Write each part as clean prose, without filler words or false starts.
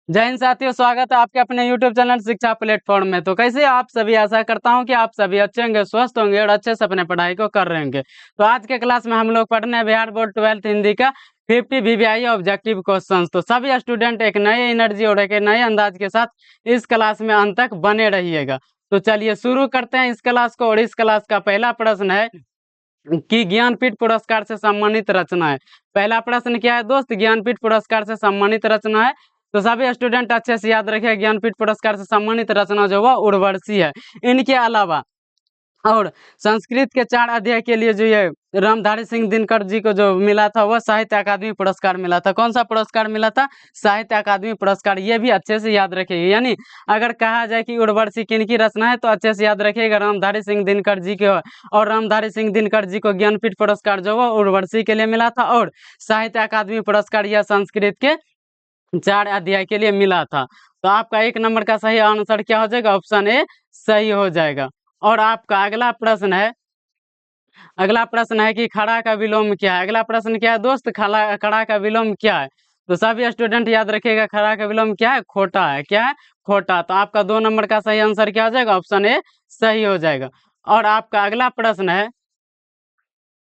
जय हिंद साथियों, स्वागत है आपके अपने YouTube चैनल शिक्षा प्लेटफॉर्म में। तो कैसे आप सभी, आशा करता हूं कि आप सभी अच्छे होंगे, स्वस्थ होंगे और अच्छे से अपने पढ़ाई को कर रहे होंगे। तो आज के क्लास में हम लोग पढ़ने हैं बिहार बोर्ड 12th हिंदी का 50 VVI ऑब्जेक्टिव क्वेश्चंस। तो सभी स्टूडेंट एक नए एनर्जी और एक नए अंदाज के साथ इस क्लास में अंत तक बने रहिएगा। तो चलिए शुरू करते हैं इस क्लास को। और इस क्लास का पहला प्रश्न है कि ज्ञानपीठ पुरस्कार से सम्मानित रचना है। पहला प्रश्न क्या है दोस्त? ज्ञानपीठ पुरस्कार से सम्मानित रचना है। तो सभी स्टूडेंट अच्छे से याद रखिए, ज्ञानपीठ पुरस्कार से सम्मानित रचना जो वह उर्वशी है। इनके अलावा और संस्कृत के 4 अध्याय के लिए जो ये रामधारी सिंह दिनकर जी को जो मिला था वह साहित्य अकादमी पुरस्कार मिला था। कौन सा पुरस्कार मिला था? साहित्य अकादमी पुरस्कार। ये भी अच्छे से याद रखिएगा। यानी अगर कहा जाए कि उर्वशी किनकी रचना है तो अच्छे से याद रखिएगा, रामधारी सिंह दिनकर जी के। और रामधारी सिंह दिनकर जी को ज्ञानपीठ पुरस्कार जो वह उर्वशी के लिए मिला था, और साहित्य अकादमी पुरस्कार यह संस्कृत के 4 अध्याय के लिए मिला था। तो आपका 1 नंबर का सही आंसर क्या हो जाएगा? ऑप्शन ए सही हो जाएगा। और आपका अगला प्रश्न है कि खड़ा का विलोम क्या है। अगला प्रश्न क्या है दोस्त? खड़ा का विलोम क्या है? तो सभी स्टूडेंट याद रखिएगा, खड़ा का विलोम क्या है? खोटा है। क्या है? खोटा। तो आपका 2 नंबर का सही आंसर क्या हो जाएगा? ऑप्शन ए सही हो जाएगा। और आपका अगला प्रश्न है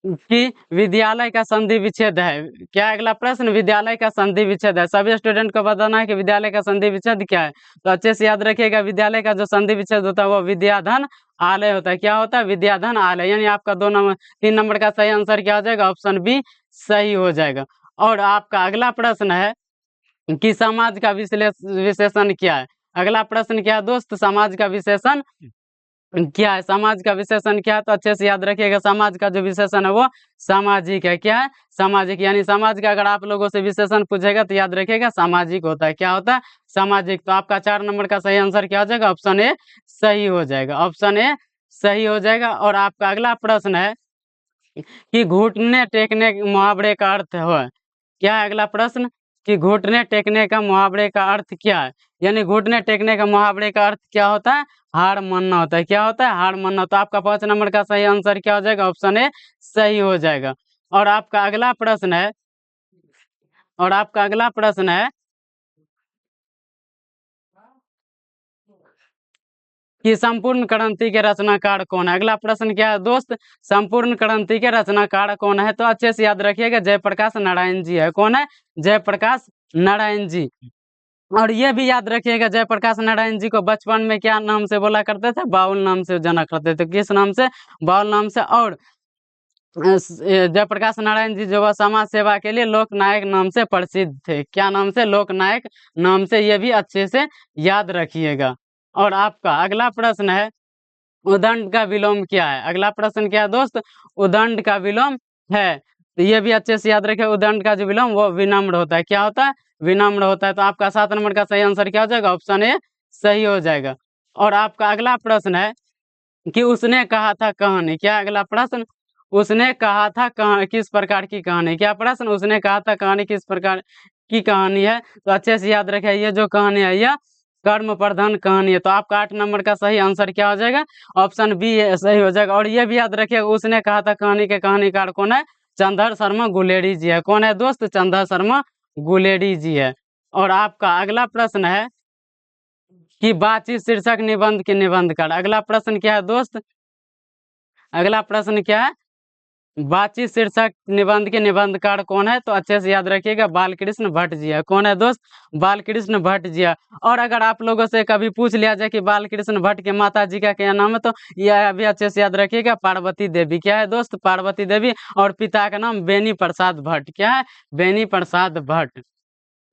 कि विद्यालय का संधि विच्छेद है क्या? अगला प्रश्न विद्यालय का संधि विच्छेद है। सभी स्टूडेंट को बताना है कि विद्यालय का संधि विच्छेद क्या है। तो अच्छे से याद रखिएगा, विद्यालय का जो संधि विच्छेद होता है वो विद्याधन आलय होता है। क्या होता है? विद्याधन आलय। यानी आपका 3 नंबर का सही आंसर क्या हो जाएगा? ऑप्शन बी सही हो जाएगा। और आपका अगला प्रश्न है कि समाज का विशेषण क्या है। अगला प्रश्न क्या है दोस्त? समाज का विशेषण क्या है? समाज का विशेषण क्या है? तो अच्छे से याद रखिएगा, समाज का जो विशेषण है वो सामाजिक है। क्या है? सामाजिक। यानी समाज का अगर आप लोगों से विशेषण पूछेगा तो याद रखिएगा सामाजिक होता है। क्या होता है? सामाजिक। तो आपका 4 नंबर का सही आंसर क्या हो जाएगा? ऑप्शन ए सही हो जाएगा। ऑप्शन ए सही हो जाएगा। और आपका अगला प्रश्न है कि घुटने टेकने के मुहावरे का अर्थ है क्या है? अगला प्रश्न कि घुटने टेकने का मुहावरे का अर्थ क्या है। यानी घुटने टेकने का मुहावरे का अर्थ क्या होता है? हार मानना होता है। क्या होता है? हार मानना। तो आपका 5 नंबर का सही आंसर क्या हो जाएगा? ऑप्शन ए सही हो जाएगा। और आपका अगला प्रश्न है और आपका अगला प्रश्न है कि संपूर्ण क्रांति के रचनाकार कौन है। अगला प्रश्न क्या है दोस्त? संपूर्ण क्रांति के रचनाकार कौन है? तो अच्छे से याद रखिएगा, जयप्रकाश नारायण जी है। कौन है? जयप्रकाश नारायण जी। और ये भी याद रखिएगा, जयप्रकाश नारायण जी को बचपन में क्या नाम से बोला करते थे? बाउल नाम से जाना करते थे। किस नाम से? बाउल नाम से। और जयप्रकाश नारायण जी जो वह समाज सेवा के लिए लोकनायक नाम से प्रसिद्ध थे। क्या नाम से? लोकनायक नाम से। ये भी अच्छे से याद रखिएगा। और आपका अगला प्रश्न है उदंड का विलोम क्या है। अगला प्रश्न क्या है दोस्त? उदंड का विलोम है। तो ये भी अच्छे से याद रखें, उदंड का जो विलोम वो विनम्र होता है। क्या होता है? विनम्र होता है। तो आपका 7 नंबर का सही आंसर क्या हो जाएगा? ऑप्शन ए सही हो जाएगा। और आपका अगला प्रश्न है कि उसने कहा था कहानी। क्या? अगला प्रश्न उसने कहा था किस प्रकार की कहानी। क्या प्रश्न? उसने कहा था कहानी किस प्रकार की कहानी है। तो अच्छे से याद रखें, ये जो कहानी है यह कर्म प्रधान कहानी है। तो आपका 8 नंबर का सही आंसर क्या हो जाएगा? ऑप्शन बी सही हो जाएगा। और ये भी याद रखिए, उसने कहा था कहानी के कहानीकार कौन है? चंद्र शर्मा गुलेरी जी है। कौन है दोस्त? चंद्र शर्मा गुलेरी जी है। और आपका अगला प्रश्न है कि बातचीत शीर्षक निबंध के निबंधकार। अगला प्रश्न क्या है दोस्त? अगला प्रश्न क्या है? बातचीत शीर्षक निबंध के निबंधकार कौन है? तो अच्छे से याद रखिएगा, बालकृष्ण भट्ट जी है। कौन है दोस्त? बालकृष्ण भट्ट जी है। और अगर आप लोगों से कभी पूछ लिया जाए कि बालकृष्ण भट्ट के माता जी का क्या नाम है, तो यह भी अच्छे से याद रखिएगा, पार्वती देवी। क्या है दोस्त? पार्वती देवी। और पिता का नाम बेनी प्रसाद भट्ट। क्या है? बेनी प्रसाद भट्ट।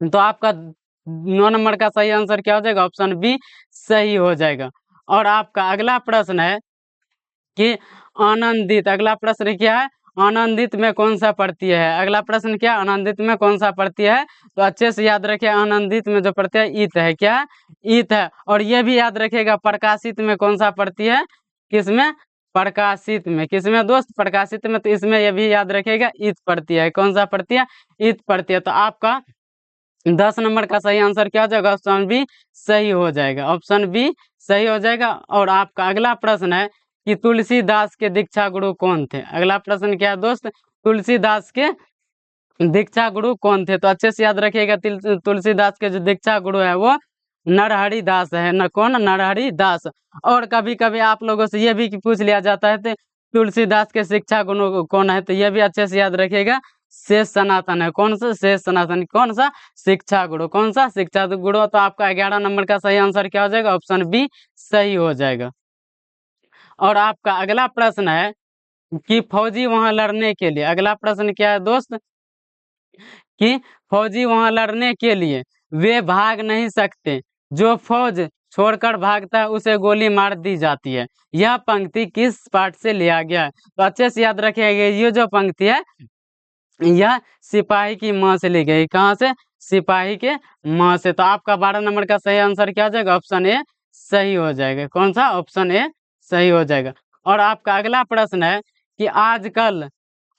तो आपका 9 नंबर का सही आंसर क्या हो जाएगा? ऑप्शन बी सही हो जाएगा। और आपका अगला प्रश्न है कि आनंदित। अगला प्रश्न क्या है? आनंदित में कौन सा प्रत्यय है। अगला प्रश्न क्या? आनंदित में कौन सा प्रत्यय है। तो अच्छे से याद रखिए, आनंदित में जो प्रत्यय ईत है। क्या है? ईत है। और ये भी याद रखिएगा, प्रकाशित में कौन सा प्रत्यय है? किसमें? प्रकाशित में। किसमें दोस्त? प्रकाशित में। तो इसमें ये भी याद रखिएगा, ईत प्रत्यय है। कौन सा प्रत्यय? ईत प्रत्यय। तो आपका 10 नंबर का सही आंसर क्या हो जाएगा? ऑप्शन बी सही हो जाएगा। ऑप्शन बी सही हो जाएगा। और आपका अगला प्रश्न है कि तुलसीदास के दीक्षा गुरु कौन थे। अगला प्रश्न क्या है दोस्त? तुलसीदास के दीक्षा गुरु कौन थे? तो अच्छे से याद रखिएगा, तुलसीदास के जो दीक्षा गुरु है वो नरहरि दास है। न कौन? नरहरि दास। और कभी कभी आप लोगों से ये भी पूछ लिया जाता है तो तुलसीदास के शिक्षा गुरु कौन है? तो ये भी अच्छे से याद रखिएगा, शेष सनातन है। कौन सा? शेष सनातन। कौन सा? शिक्षा गुरु। कौन सा? शिक्षा गुरु। तो आपका 11 नंबर का सही आंसर क्या हो जाएगा? ऑप्शन बी सही हो जाएगा। और आपका अगला प्रश्न है कि फौजी वहां लड़ने के लिए, अगला प्रश्न क्या है दोस्त, कि फौजी वहां लड़ने के लिए वे भाग नहीं सकते, जो फौज छोड़कर भागता है उसे गोली मार दी जाती है। यह पंक्ति किस पाठ से लिया गया है? तो अच्छे से याद रखिएगा, ये जो पंक्ति है यह सिपाही की माँ से ली गई। कहाँ से? सिपाही के माँ से। तो आपका 12 नंबर का सही आंसर क्या हो जाएगा? ऑप्शन ए सही हो जाएगा। कौन सा? ऑप्शन ए सही हो जाएगा। और आपका अगला प्रश्न है कि आजकल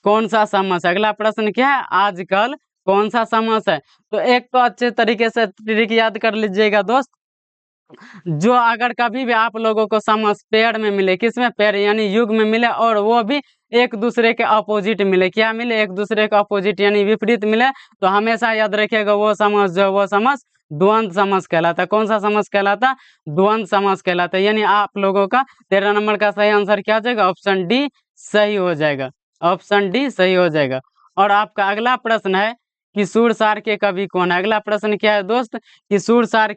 कौन सा समास है? अगला प्रश्न क्या है? आजकल कौन सा समास है? तो एक तो अच्छे तरीके से ट्रिक याद कर लीजिएगा दोस्त, जो अगर कभी भी आप लोगों को समास पेयर में मिले, किसमें? पेयर यानी युग में मिले, और वो भी एक दूसरे के अपोजिट मिले। क्या मिले? एक दूसरे के अपोजिट यानी विपरीत मिले, तो हमेशा याद रखिएगा वो समास जो वो समास द्वंद्व समास कहलाता है। कौन सा समास कहलाता? द्वंद्व समास कहलाता है। यानी आप लोगों का 13 नंबर का सही आंसर क्या हो जाएगा? ऑप्शन डी सही हो जाएगा। ऑप्शन डी सही हो जाएगा। और आपका अगला प्रश्न है कि सूरसार के कवि कौन है? अगला प्रश्न क्या है दोस्त, कि सूरसार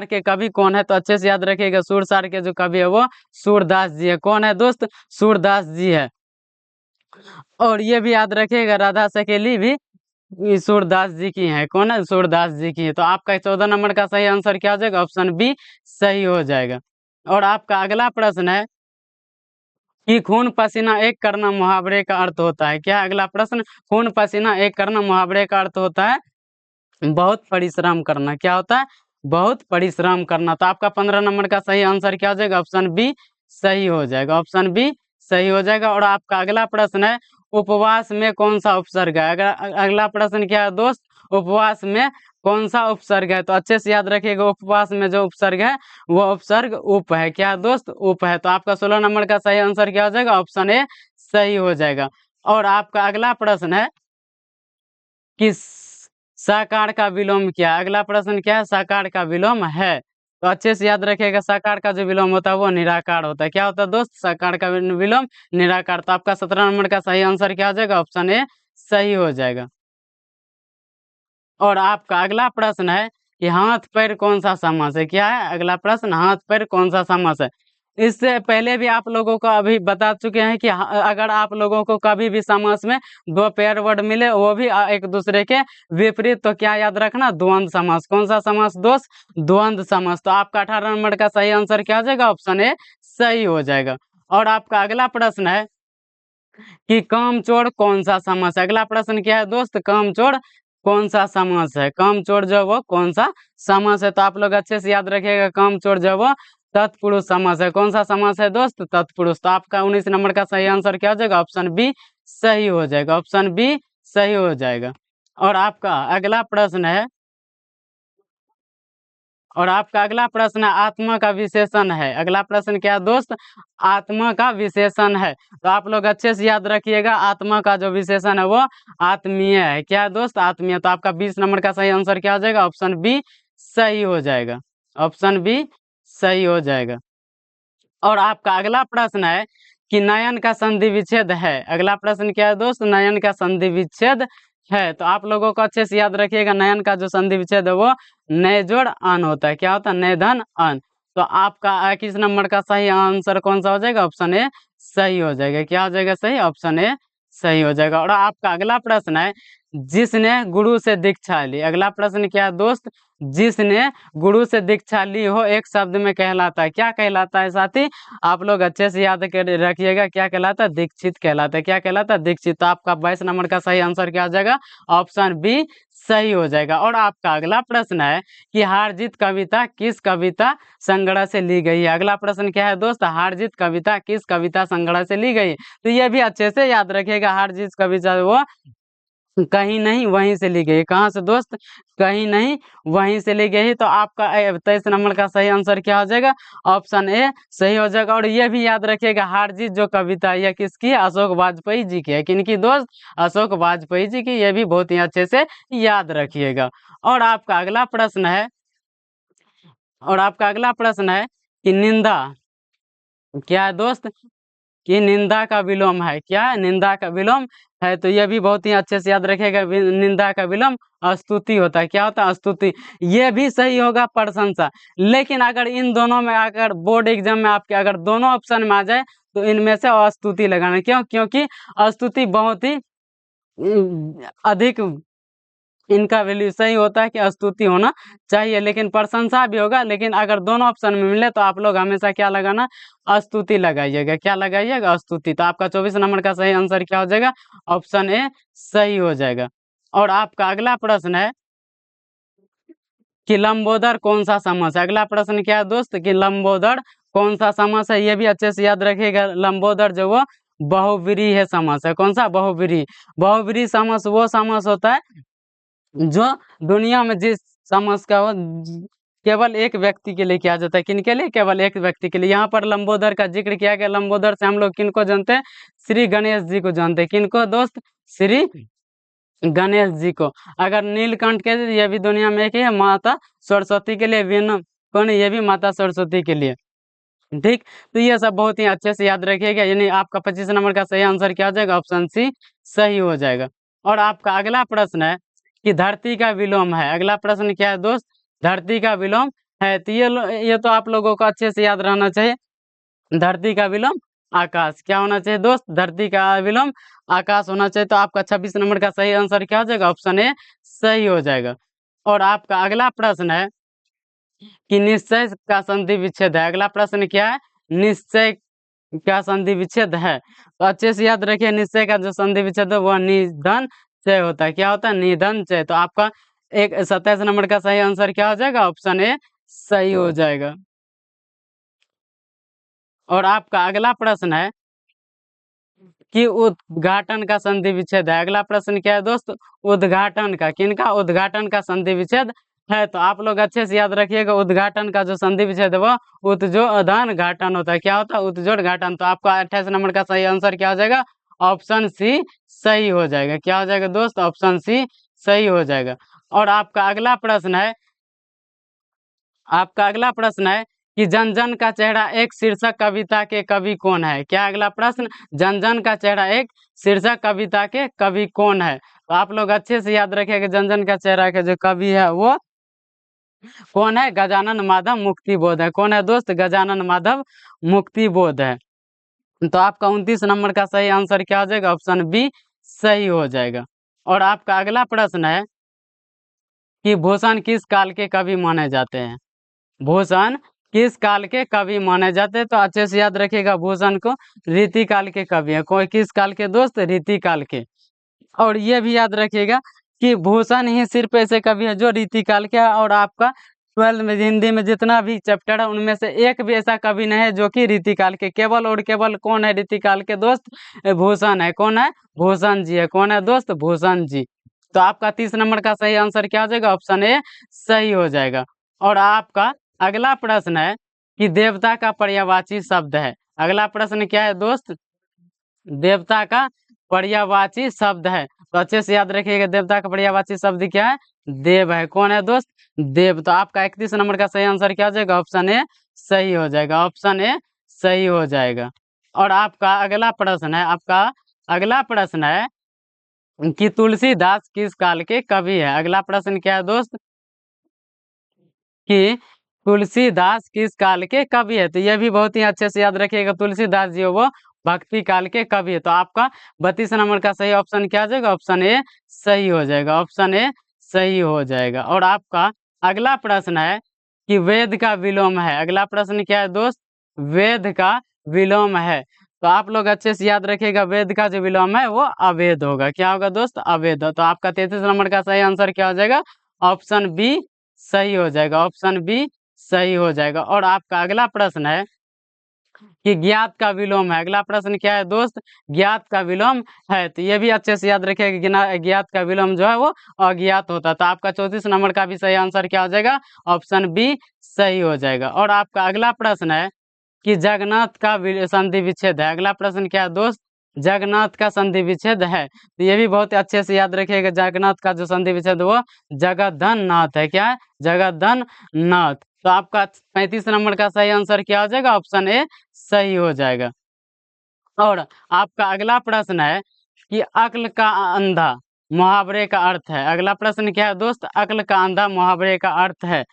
के कवि कौन है? तो अच्छे से याद रखिएगा, सूरसार के जो कवि है वो सूरदास जी है। कौन है दोस्त? सूरदास जी है। और ये भी याद रखिएगा, राधा सकेली भी ये सूरदास जी की है। कौन है? सूरदास जी की है। तो आपका 14 नंबर का सही आंसर क्या हो जाएगा? ऑप्शन बी सही हो जाएगा। और आपका अगला प्रश्न है कि खून पसीना एक करना मुहावरे का अर्थ होता है क्या? अगला प्रश्न, खून पसीना एक करना मुहावरे का अर्थ होता है बहुत परिश्रम करना। क्या होता है? बहुत परिश्रम करना। तो आपका 15 नंबर का सही आंसर क्या हो जाएगा? ऑप्शन बी सही हो जाएगा। ऑप्शन बी सही हो जाएगा। और आपका अगला प्रश्न है उपवास में कौन सा उपसर्ग है? अगला प्रश्न क्या है दोस्त, उपवास में कौन सा उपसर्ग है? तो अच्छे से याद रखिएगा, उपवास में जो उपसर्ग है वो उपसर्ग उप है। क्या दोस्त? उप है। तो आपका 16 नंबर का सही आंसर क्या हो जाएगा? ऑप्शन ए सही हो जाएगा। और आपका अगला प्रश्न है कि साकार का विलोम क्या? अगला प्रश्न क्या है? साकार का विलोम है। तो अच्छे से याद रखिएगा, साकार का जो विलोम होता है वो निराकार होता है। क्या होता है दोस्त? साकार का विलोम निराकार। तो आपका 17 नंबर का सही आंसर क्या हो जाएगा? ऑप्शन ए सही हो जाएगा। और आपका अगला प्रश्न है कि हाथ पैर कौन सा समास है? क्या है अगला प्रश्न? हाथ पैर कौन सा समास है? इससे पहले भी आप लोगों को अभी बता चुके हैं कि अगर आप लोगों को कभी भी समास में दो पेयर वर्ड मिले, वो भी एक दूसरे के विपरीत, तो क्या याद रखना? द्वंद्व समास। कौन सा समास दोस्त? द्वंद्व समास। तो आपका 18 नंबर का सही आंसर क्या हो जाएगा? ऑप्शन ए सही हो जाएगा। और आपका अगला प्रश्न है कि कामचोर कौन सा समास है? अगला प्रश्न क्या है दोस्त? कामचोर कौन सा समास है? कामचोर जो वो कौन सा समास है? तो आप लोग अच्छे से याद रखिएगा, कामचोर जो वो तत्पुरुष समास है। कौन सा समास है दोस्त? तत्पुरुष। तो आपका 19 नंबर का सही आंसर क्या हो जाएगा? ऑप्शन बी सही हो जाएगा। ऑप्शन बी सही हो जाएगा। और आपका अगला प्रश्न है, और आपका अगला प्रश्न आत्मा का विशेषण है। अगला प्रश्न क्या है दोस्त? आत्मा का विशेषण है। तो आप लोग अच्छे से याद रखिएगा, आत्मा का जो विशेषण है वो आत्मीय है। क्या है दोस्त? आत्मीय। तो आपका 20 नंबर का सही आंसर क्या हो जाएगा? ऑप्शन बी सही हो जाएगा। ऑप्शन बी सही हो जाएगा। और आपका अगला प्रश्न है कि नयन का संधि विच्छेद है। अगला प्रश्न क्या है दोस्त? नयन का संधि विच्छेद है। तो आप लोगों को अच्छे से याद रखिएगा, नयन का जो संधि विच्छेद है वो नए जोड़ अन होता है। क्या होता है? नए धन अन। तो आपका 21 नंबर का सही आंसर कौन सा हो जाएगा? ऑप्शन ए सही हो जाएगा। क्या हो जाएगा सही? ऑप्शन ए सही हो जाएगा। और आपका अगला प्रश्न है जिसने गुरु से दीक्षा ली। अगला प्रश्न क्या है दोस्त? जिसने गुरु से दीक्षा ली हो एक शब्द में कहलाता है। क्या कहलाता है साथी? आप लोग अच्छे से याद कर रखिएगा, क्या कहलाता है? दीक्षित कहलाता है। क्या कहलाता है? दीक्षित। तो आपका 22 नंबर का सही आंसर क्या हो जाएगा? ऑप्शन बी सही हो जाएगा। और आपका अगला प्रश्न है कि हार जीत कविता किस कविता संग्रह से ली गई है? अगला प्रश्न क्या है दोस्त? हार जीत कविता किस कविता संग्रह से ली गई है? तो ये भी अच्छे से याद रखिएगा, हार जीत कविता वो कहीं नहीं वहीं से ली गई। कहाँ से दोस्त? कहीं नहीं वहीं से ली गई। तो आपका 23 नंबर का सही आंसर क्या हो जाएगा? ऑप्शन ए सही हो जाएगा। और ये भी याद रखिएगा, हार जीत जो कविता है यह किसकी है? अशोक वाजपेयी जी की है। किनकी दोस्त? अशोक वाजपेयी जी की। ये भी बहुत ही अच्छे से याद रखिएगा। और आपका अगला प्रश्न है कि निंदा क्या है दोस्त? कि निंदा का विलोम है। क्या है? निंदा का विलोम है। तो ये भी बहुत ही अच्छे से याद रखेगा, निंदा का विलोम स्तुति होता है। क्या होता है? स्तुति। ये भी सही होगा प्रशंसा। लेकिन अगर इन दोनों में, अगर बोर्ड एग्जाम में आपके अगर दोनों ऑप्शन में आ जाए तो इनमें से स्तुति लगाना। क्यों? क्योंकि स्तुति बहुत ही अधिक इनका वैल्यू सही होता है कि स्तुति होना चाहिए, लेकिन प्रशंसा भी होगा। लेकिन अगर दोनों ऑप्शन में मिले तो आप लोग हमेशा क्या लगाना? स्तुति लगाइएगा। क्या लगाइएगा? स्तुति। तो आपका 24 नंबर का सही आंसर क्या हो जाएगा? ऑप्शन ए सही हो जाएगा। और आपका अगला प्रश्न है कि लंबोदर कौन सा समास है। अगला प्रश्न क्या है दोस्त? कि लंबोदर कौन सा समास है। ये भी अच्छे से याद रखिएगा। लंबोदर जो वो बहुव्रीहि समास है। कौन सा? बहुव्रीहि। बहुव्रीहि समास वो समास होता है जो दुनिया में जिस समास का हो केवल एक व्यक्ति के लिए किया जाता है। किन के लिए? केवल एक व्यक्ति के लिए। यहाँ पर लंबोदर का जिक्र किया गया। लंबोदर से हम लोग किनको जानते हैं? श्री गणेश जी को जानते हैं। किनको दोस्त? श्री गणेश जी को। अगर नीलकंठ के, ये भी दुनिया में एक ही है, माता सरस्वती के लिए। वीणा कौन? ये भी माता सरस्वती के लिए। ठीक। तो ये सब बहुत ही अच्छे से याद रखिएगा। यानी आपका 25 नंबर का सही आंसर क्या हो जाएगा? ऑप्शन सी सही हो जाएगा। और आपका अगला प्रश्न है कि धरती का विलोम है। अगला प्रश्न क्या है दोस्त? धरती का विलोम है। तो ये तो आप लोगों को अच्छे से याद रहना चाहिए। धरती का विलोम आकाश। क्या होना चाहिए दोस्त? धरती का विलोम आकाश होना चाहिए। तो आपका 26 नंबर का सही आंसर क्या हो जाएगा? ऑप्शन ए सही हो जाएगा। और आपका अगला प्रश्न है कि निश्चय का संधि विच्छेद है। अगला प्रश्न क्या है? निश्चय का संधि विच्छेद है। तो अच्छे से याद रखिए, निश्चय का जो संधि विच्छेद है वह निधन चय होता है। क्या होता है? निधन चय। तो आपका 27 नंबर का सही आंसर क्या हो जाएगा? ऑप्शन ए सही हो जाएगा। और आपका अगला प्रश्न है कि उद्घाटन का संधि विच्छेद है। अगला प्रश्न क्या है दोस्त? उद्घाटन का। किनका? उद्घाटन का संधि विच्छेद है। तो आप लोग अच्छे से याद रखिएगा, उद्घाटन का जो संधि विच्छेद है वो उत्जोड़न घाटन होता है। क्या होता है? उत्जोड़ घाटन। तो आपका 28 नंबर का सही आंसर क्या हो जाएगा? ऑप्शन सी सही हो जाएगा। क्या हो जाएगा दोस्त? ऑप्शन सी सही हो जाएगा। और आपका अगला प्रश्न है कि जन जन का चेहरा एक शीर्षक कविता के कवि कौन है। क्या? अगला प्रश्न, जन जन का चेहरा एक शीर्षक कविता के कवि कौन है। तो आप लोग अच्छे से याद रखिए कि जन जन का चेहरा के जो कवि है वो कौन है? गजानन माधव मुक्तिबोध है। कौन है दोस्त? गजानन माधव मुक्तिबोध है। तो आपका 29 नंबर का सही आंसर क्या हो जाएगा? ऑप्शन बी सही हो जाएगा। और आपका अगला प्रश्न है कि भूषण किस काल के कवि माने जाते हैं। भूषण किस काल के कवि माने जाते हैं? तो अच्छे से याद रखिएगा, भूषण को रीति काल के कवि है। कोई किस काल के दोस्त? रीति काल के। और ये भी याद रखिएगा कि भूषण ही सिर्फ ऐसे कवि है जो रीति काल के है। और आपका 12 में हिंदी में जितना भी चैप्टर है उनमें से एक भी ऐसा कवि नहीं है जो कि रीति काल के। केवल और केवल कौन है रीति काल के दोस्त? भूषण है। कौन है? भूषण जी है। कौन है दोस्त? भूषण जी। तो आपका 30 नंबर का सही आंसर क्या हो जाएगा? ऑप्शन ए सही हो जाएगा। और आपका अगला प्रश्न है कि देवता का पर्यायवाची शब्द है। अगला प्रश्न क्या है दोस्त? देवता का पर्यायवाची शब्द है। तो अच्छे से याद रखिएगा, देवता का पर्यायवाची शब्द क्या है? देव है। कौन है दोस्त? देव। तो आपका 31 नंबर का सही आंसर क्या हो जाएगा? ऑप्शन ए सही हो जाएगा। ऑप्शन ए सही हो जाएगा। और आपका अगला प्रश्न है कि तुलसीदास किस काल के कवि है। अगला प्रश्न क्या है दोस्त? कि तुलसीदास किस काल के कवि है। तो यह भी बहुत ही अच्छे से याद रखिएगा, तुलसीदास जी वो भक्ति काल के कवि है। तो आपका 32 नंबर का सही ऑप्शन क्या हो जाएगा? ऑप्शन ए सही हो जाएगा। ऑप्शन ए सही हो जाएगा। और आपका अगला प्रश्न है कि वेद का विलोम है। अगला प्रश्न क्या है दोस्त? वेद का विलोम है। तो आप लोग अच्छे से याद रखिएगा, वेद का जो विलोम है वो अवेद होगा। क्या होगा दोस्त? अवेद। तो आपका 33 नंबर का सही आंसर क्या हो जाएगा? ऑप्शन बी सही हो जाएगा। ऑप्शन बी सही हो जाएगा। और आपका अगला प्रश्न है कि ज्ञात का विलोम है। अगला प्रश्न क्या है दोस्त, ज्ञात का विलोम है। तो ये भी अच्छे से याद रखिएगा कि ज्ञात का विलोम जो है वो अज्ञात होता है। तो आपका 34 नंबर का भी सही आंसर क्या हो जाएगा, ऑप्शन बी सही हो जाएगा। और आपका अगला प्रश्न है कि जगन्नाथ का संधि विच्छेद है। अगला प्रश्न क्या है दोस्त, जगन्नाथ का संधि विच्छेद है। तो ये भी बहुत अच्छे से याद रखिएगा, जगन्नाथ का जो संधि विच्छेद वो जगद्धन नाथ है। क्या है, जगद्धन नाथ। तो आपका 35 नंबर का सही आंसर क्या हो जाएगा, ऑप्शन ए सही हो जाएगा। और आपका अगला प्रश्न है कि अक्ल का अंधा मुहावरे का अर्थ है। अगला प्रश्न क्या है दोस्त, अक्ल का अंधा मुहावरे का अर्थ है।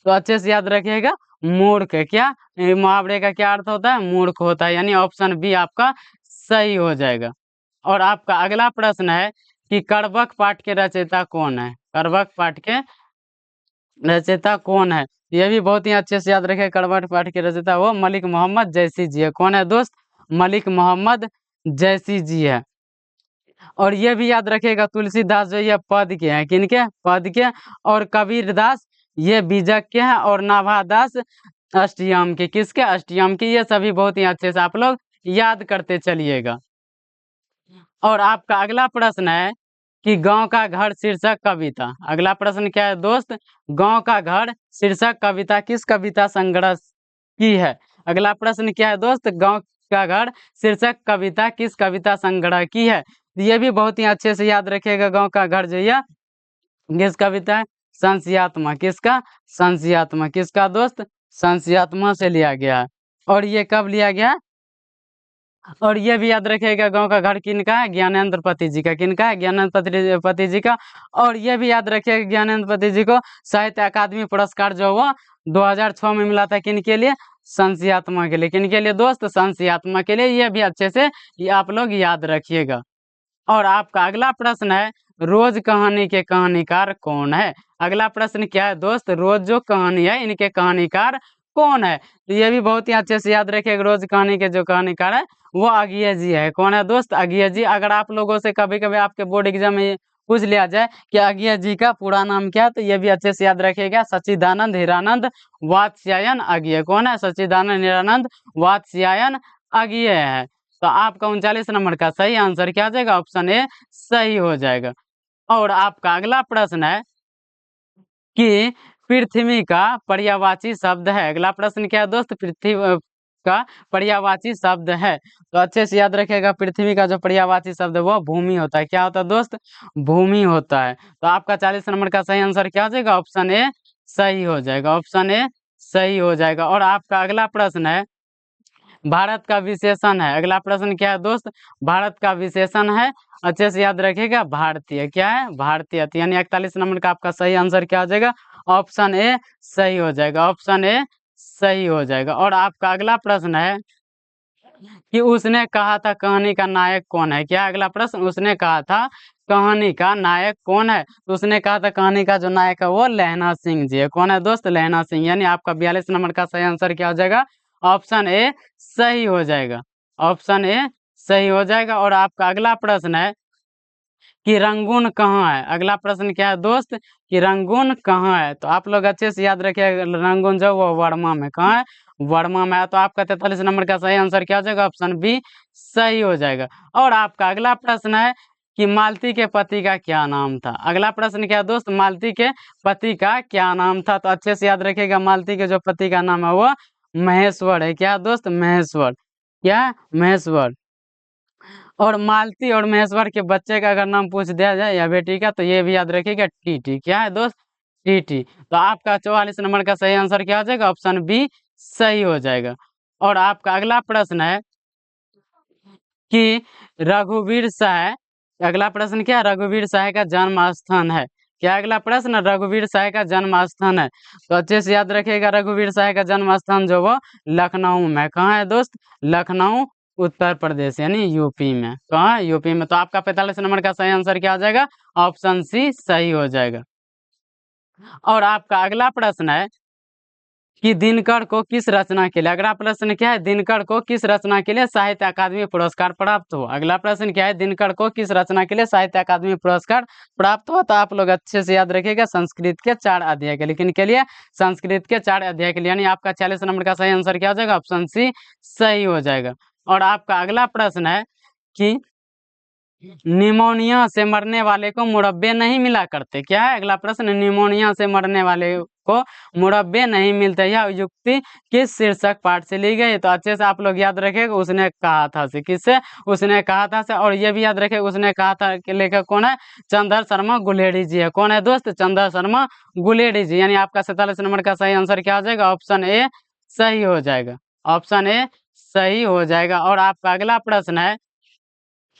तो अच्छे से याद रखिएगा, मूर्ख। क्या मुहावरे का क्या अर्थ होता है, मूर्ख होता है, यानी ऑप्शन बी आपका सही हो जाएगा। और आपका अगला प्रश्न है कि करबक पाठ के रचयिता कौन है। करबक पाठ के रचयिता कौन है, ये भी बहुत ही अच्छे से याद रखे। करबट पाठ के रचयिता वो मलिक मोहम्मद जैसी जी है। कौन है दोस्त, मलिक मोहम्मद जैसी जी है। और ये भी याद रखेगा, तुलसीदास जो ये पद के हैं, किनके पद के, और कबीरदास ये बीजक के हैं, और नाभादास अष्टयाम के, किसके अष्टयाम के। ये सभी बहुत ही अच्छे से आप लोग याद करते चलिएगा। और आपका अगला प्रश्न है कि गांव का घर शीर्षक कविता। अगला प्रश्न क्या है दोस्त, गांव का घर शीर्षक कविता किस कविता संग्रह की है। अगला प्रश्न क्या है दोस्त, गांव का घर शीर्षक कविता किस कविता संग्रह की है। ये भी बहुत ही अच्छे से याद रखिएगा, गांव का घर जो है किस कविता है, संशयात्मा। किसका, संशयात्मा। किसका दोस्त, संशयात्मा से लिया गया है। और ये कब लिया गया, और ये भी याद रखिएगा, गांव का घर किनका है, ज्ञानेंद्र पति जी का। किनका है, ज्ञानेंद्र पति जी का। और ये भी याद रखिएगा, ज्ञानेंद्र पति जी को साहित्य अकादमी पुरस्कार जो हुआ 2006 में मिला था, किनके लिए, संशयात्मा के लिए। किनके लिए दोस्त, संशयात्मा के लिए। ये भी अच्छे से ये आप लोग याद रखिएगा। और आपका अगला प्रश्न है, रोज कहानी के कहानीकार कौन है। अगला प्रश्न क्या है दोस्त, रोज जो कहानी है इनके कहानीकार कौन है। तो ये भी बहुत ही अच्छे से याद रखिएगा, रोज कहानी के जो कहानीकार है वो अज्ञे जी है। कौन है दोस्त, अज्ञे जी। अगर आप लोगों से कभी कभी आपके बोर्ड एग्जाम में पूछ लिया जाए कि अज्ञे जी का पूरा नाम क्या है, तो ये भी अच्छे से याद रखिएगा, सच्चिदानंद हीरानंद वात्स्यायन अज्ञे। कौन है, सच्चिदानंद हीरानंद वात्स्यायन अज्ञे है। तो आपका 39 नंबर का सही आंसर क्या आ जाएगा, ऑप्शन ए सही हो जाएगा। और आपका अगला प्रश्न है कि पृथ्वी का पर्यायवाची शब्द है। अगला प्रश्न क्या है दोस्त, पृथ्वी का पर्यायवाची शब्द है। तो अच्छे से याद रखिएगा, पृथ्वी का जो पर्यायवाची शब्द है वो भूमि होता है। क्या होता है दोस्त, भूमि होता है। तो आपका 40 नंबर का सही आंसर क्या हो जाएगा, ऑप्शन ए सही हो जाएगा। ऑप्शन ए सही हो जाएगा। और आपका अगला प्रश्न है, भारत का विशेषण है। अगला प्रश्न क्या है दोस्त, भारत का विशेषण है, अच्छे से याद रखिएगा, भारतीय। क्या है, भारतीय। तो यानी 41 नंबर का आपका सही आंसर क्या हो जाएगा, ऑप्शन ए सही हो जाएगा। ऑप्शन ए सही हो जाएगा। और आपका अगला प्रश्न है कि उसने कहा था कहानी का नायक कौन है। क्या अगला प्रश्न, उसने कहा था कहानी का नायक कौन है। तो उसने कहा था कहानी का जो नायक है वो लहना सिंह जी है। कौन है दोस्त, लहना सिंह। यानी आपका 42 नंबर का सही आंसर क्या हो जाएगा, ऑप्शन ए सही हो जाएगा। ऑप्शन ए सही हो जाएगा। और आपका अगला प्रश्न है कि रंगून कहाँ है। अगला प्रश्न क्या है दोस्त, कि रंगून कहाँ है। तो आप लोग अच्छे से याद रखिए, रंगून जो वो वर्मा में, कहाँ है, वर्मा में है। तो आपका 43 नंबर का सही आंसर क्या हो जाएगा, ऑप्शन बी सही हो जाएगा। और आपका अगला प्रश्न है कि मालती के पति का क्या नाम था। अगला प्रश्न क्या है दोस्त, मालती के पति का क्या नाम था। तो अच्छे से याद रखिएगा, मालती के जो पति का नाम है वो महेश्वर है। क्या दोस्त, महेश्वर। क्या, महेश्वर। और मालती और महेश्वर के बच्चे का अगर नाम पूछ दिया जाए या बेटी का, तो ये भी याद रखिएगा, टीटी। क्या है दोस्त, टीटी। तो आपका 44 नंबर का सही आंसर क्या हो जाएगा, ऑप्शन बी सही हो जाएगा। और आपका अगला प्रश्न है कि रघुवीर साय, अगला प्रश्न क्या है, रघुवीर साय का जन्म स्थान है। क्या अगला प्रश्न, रघुवीर साय का जन्म स्थान है। तो अच्छे से याद रखिएगा, रघुवीर साय का जन्म स्थान जो वो लखनऊ में। कहाँ है दोस्त, लखनऊ उत्तर प्रदेश, यानी यूपी में। कहाँ है, यूपी में। तो आपका 45 नंबर का सही आंसर क्या हो जाएगा, ऑप्शन सी सही हो जाएगा। और आपका अगला प्रश्न है कि दिनकर को किस रचना के लिए, अगला प्रश्न क्या है, दिनकर को किस रचना के लिए साहित्य अकादमी पुरस्कार प्राप्त हो। अगला प्रश्न क्या है, दिनकर को किस रचना के लिए साहित्य अकादमी पुरस्कार प्राप्त हुआ। तो आप लोग अच्छे से याद रखिएगा, संस्कृत के 4 अध्याय के लिए। किन के लिए, संस्कृत के 4 अध्याय के लिए। यानी आपका 40 नंबर का सही आंसर क्या हो जाएगा, ऑप्शन सी सही हो जाएगा। और आपका अगला प्रश्न है कि निमोनिया से मरने वाले को मुरब्बे नहीं मिला करते। क्या है अगला प्रश्न, निमोनिया से मरने वाले को मुरब्बे नहीं मिलते, यह युक्ति किस शीर्षक पाठ से ली गई। तो अच्छे से आप लोग याद रखेगा, उसने कहा था से, किससे, उसने कहा था से। और ये भी याद रखेगा, उसने कहा था कि लेखक कौन है, चंद्र शर्मा गुलेरी जी है। कौन है दोस्त, चंद्र शर्मा गुलेरी जी। यानी आपका 47 नंबर का सही आंसर क्या हो जाएगा, ऑप्शन ए सही हो जाएगा, ऑप्शन ए सही हो जाएगा। और आपका अगला प्रश्न है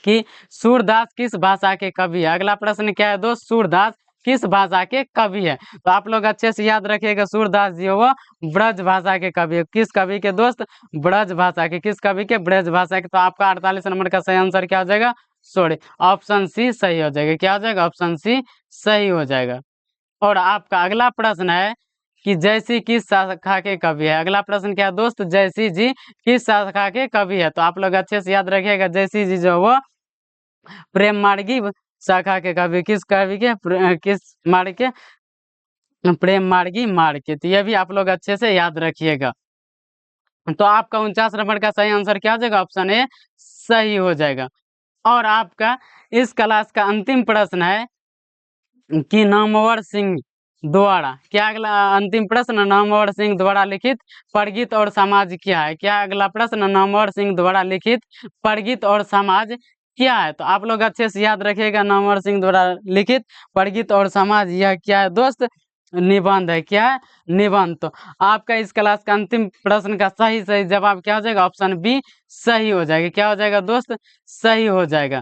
कि सूरदास किस भाषा के कवि है। अगला प्रश्न क्या है दोस्त, सूरदास किस भाषा के कवि है। तो आप लोग अच्छे से याद रखिएगा, सूरदास जी वो ब्रज भाषा के कवि है। किस कवि के दोस्त, ब्रज भाषा के, किस कवि के, ब्रज भाषा के। तो आपका 48 नंबर का सही आंसर क्या हो जाएगा, सॉरी ऑप्शन सी सही हो जाएगा। क्या हो जाएगा, ऑप्शन सी सही हो जाएगा। और आपका अगला प्रश्न है कि जयसी किस शाखा के कवि है। अगला प्रश्न क्या है दोस्त, जयसी जी किस शाखा के कवि है। तो आप लोग अच्छे से याद रखिएगा, जयसी जी जो वो प्रेम मार्गी शाखा के कवि, किस कवि के, किस मार्ग के, प्रेम मार्गी मार्ग के। तो ये भी आप लोग अच्छे से याद रखिएगा। तो आपका 49 नंबर का सही आंसर क्या हो जाएगा, ऑप्शन ए सही हो जाएगा। और आपका इस क्लास का अंतिम प्रश्न है कि नामवर सिंह द्वारा, क्या अगला अंतिम प्रश्न, नामवर सिंह द्वारा लिखित परगीत और समाज क्या है। क्या अगला प्रश्न, नामवर सिंह द्वारा लिखित परगीत और समाज क्या है। तो आप लोग अच्छे से याद रखिएगा, नामवर सिंह द्वारा लिखित परगीत और समाज यह क्या है दोस्त, निबंध है। क्या है, निबंध। तो आपका इस क्लास का अंतिम प्रश्न का सही सही जवाब क्या हो जाएगा, ऑप्शन बी सही हो जाएगा। क्या हो जाएगा दोस्त, सही हो जाएगा।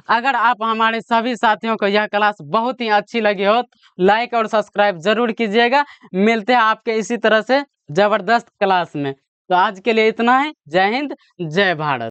अगर आप हमारे सभी साथियों को यह क्लास बहुत ही अच्छी लगी हो तो लाइक और सब्सक्राइब जरूर कीजिएगा। मिलते हैं आपके इसी तरह से जबरदस्त क्लास में। तो आज के लिए इतना ही। जय हिंद, जय भारत।